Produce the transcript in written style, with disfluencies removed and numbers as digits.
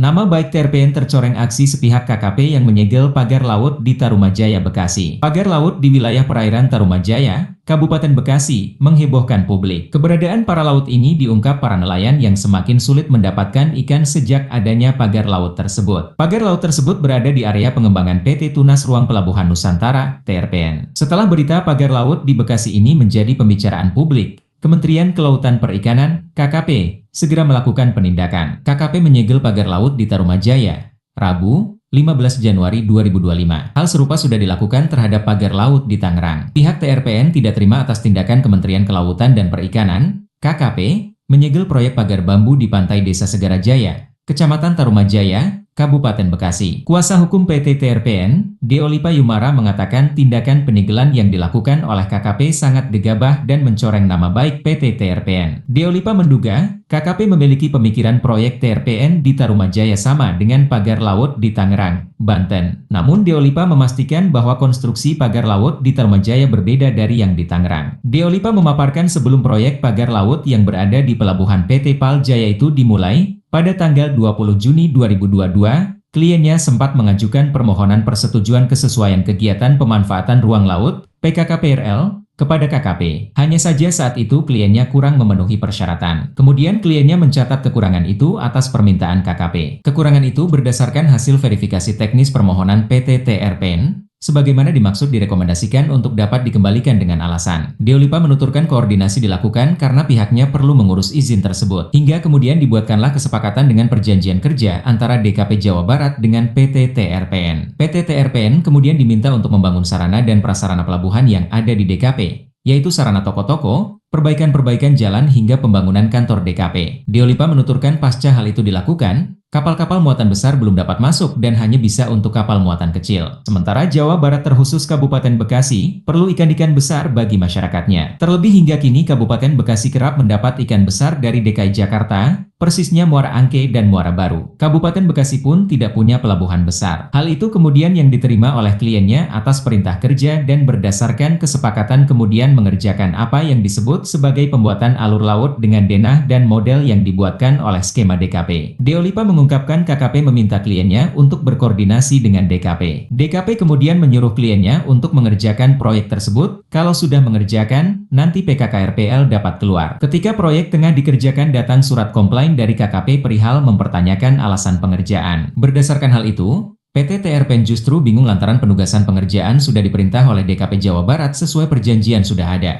Nama baik TRPN tercoreng aksi sepihak KKP yang menyegel pagar laut di Tarumajaya, Bekasi. Pagar laut di wilayah perairan Tarumajaya, Kabupaten Bekasi, menghebohkan publik. Keberadaan para laut ini diungkap para nelayan yang semakin sulit mendapatkan ikan sejak adanya pagar laut tersebut. Pagar laut tersebut berada di area pengembangan PT Tunas Ruang Pelabuhan Nusantara, TRPN. Setelah berita pagar laut di Bekasi ini menjadi pembicaraan publik, Kementerian Kelautan Perikanan, KKP, segera melakukan penindakan. KKP menyegel pagar laut di Tarumajaya, Rabu, 15 Januari 2025. Hal serupa sudah dilakukan terhadap pagar laut di Tangerang. Pihak TRPN tidak terima atas tindakan Kementerian Kelautan dan Perikanan, KKP, menyegel proyek pagar bambu di pantai Desa Segara Jaya, Kecamatan Tarumajaya, Kabupaten Bekasi. Kuasa hukum PT TRPN, Deolipa Yumara mengatakan tindakan penyegelan yang dilakukan oleh KKP sangat gegabah dan mencoreng nama baik PT TRPN. Deolipa menduga, KKP memiliki pemikiran proyek TRPN di Tarumajaya sama dengan pagar laut di Tangerang, Banten. Namun Deolipa memastikan bahwa konstruksi pagar laut di Tarumajaya berbeda dari yang di Tangerang. Deolipa memaparkan sebelum proyek pagar laut yang berada di pelabuhan PT Pal Jaya itu dimulai, pada tanggal 20 Juni 2022, kliennya sempat mengajukan permohonan persetujuan kesesuaian kegiatan pemanfaatan ruang laut, PKKPRL, kepada KKP. Hanya saja saat itu kliennya kurang memenuhi persyaratan. Kemudian kliennya mencatat kekurangan itu atas permintaan KKP. Kekurangan itu berdasarkan hasil verifikasi teknis permohonan PT TRPN, sebagaimana dimaksud direkomendasikan untuk dapat dikembalikan dengan alasan. Deolipa menuturkan koordinasi dilakukan karena pihaknya perlu mengurus izin tersebut. Hingga kemudian dibuatkanlah kesepakatan dengan perjanjian kerja antara DKP Jawa Barat dengan PT TRPN. PT TRPN kemudian diminta untuk membangun sarana dan prasarana pelabuhan yang ada di DKP, yaitu sarana toko-toko, perbaikan-perbaikan jalan hingga pembangunan kantor DKP. Deolipa menuturkan pasca hal itu dilakukan, kapal-kapal muatan besar belum dapat masuk dan hanya bisa untuk kapal muatan kecil. Sementara Jawa Barat terkhusus Kabupaten Bekasi, perlu ikan-ikan besar bagi masyarakatnya. Terlebih hingga kini Kabupaten Bekasi kerap mendapat ikan besar dari DKI Jakarta, persisnya Muara Angke dan Muara Baru. Kabupaten Bekasi pun tidak punya pelabuhan besar. Hal itu kemudian yang diterima oleh kliennya atas perintah kerja dan berdasarkan kesepakatan kemudian mengerjakan apa yang disebut sebagai pembuatan alur laut dengan denah dan model yang dibuatkan oleh skema DKP. Deolipa mengungkapkan KKP meminta kliennya untuk berkoordinasi dengan DKP. DKP kemudian menyuruh kliennya untuk mengerjakan proyek tersebut. Kalau sudah mengerjakan, nanti PKKRPL dapat keluar. Ketika proyek tengah dikerjakan datang surat komplain dari KKP perihal mempertanyakan alasan pengerjaan. Berdasarkan hal itu, PT TRPN justru bingung lantaran penugasan pengerjaan sudah diperintah oleh DKP Jawa Barat sesuai perjanjian sudah ada.